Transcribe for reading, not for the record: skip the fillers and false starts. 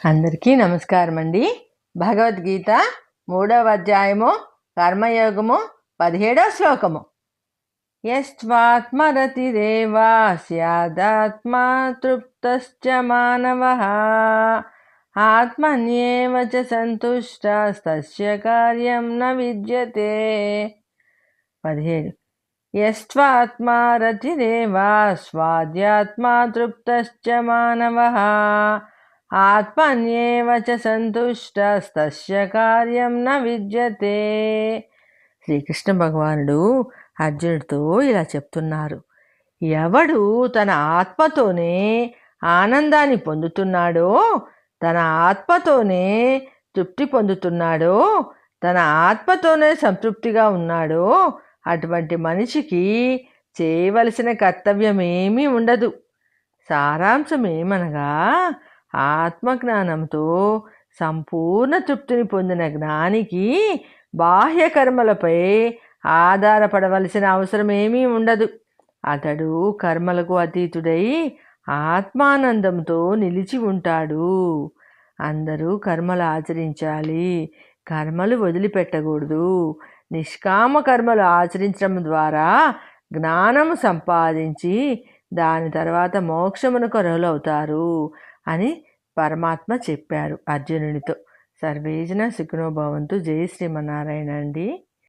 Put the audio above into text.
అందరికీ నమస్కారం అండి. భగవద్గీత 3వ అధ్యాయము కర్మయోగము 17వ శ్లోకము. యస్త్వాత్మరతిరేవా స్యాదాత్మా తృప్తశ్చ మానవః ఆత్మన్యేవ చ సంతుష్టస్తస్య కార్యం న విద్యతే. 17. యస్త్వాత్మా రతిరేవా స్వాద్యాత్మా తృప్తశ్చ మానవః ఆత్మన్యేవ చ సంతుష్టస్తస్య కార్యం న విద్యతే. శ్రీకృష్ణ భగవానుడు అర్జునుడితో ఇలా చెప్తున్నారు. ఎవడు తన ఆత్మతోనే ఆనందాన్ని పొందుతున్నాడో, తన ఆత్మతోనే తృప్తి పొందుతున్నాడో, తన ఆత్మతోనే సంతృప్తిగా ఉన్నాడో అటువంటి మనిషికి చేయవలసిన కర్తవ్యం ఏమీ ఉండదు. సారాంశం ఏమనగా, ఆత్మజ్ఞానంతో సంపూర్ణ తృప్తిని పొందిన జ్ఞానికి బాహ్య కర్మలపై ఆధారపడవలసిన అవసరం ఏమీ ఉండదు. అతడు కర్మలకు అతీతుడై ఆత్మానందంతో నిలిచి ఉంటాడు. అందరూ కర్మలు ఆచరించాలి, కర్మలు వదిలిపెట్టకూడదు. నిష్కామ కర్మలు ఆచరించడం ద్వారా జ్ఞానము సంపాదించి దాని తర్వాత మోక్షమునకు అర్హులవుతారు అని పరమాత్మ చెప్పారు అర్జునునితో. సర్వేజన సుఖినో భవంతు. జై శ్రీమన్నారాయణ అండి.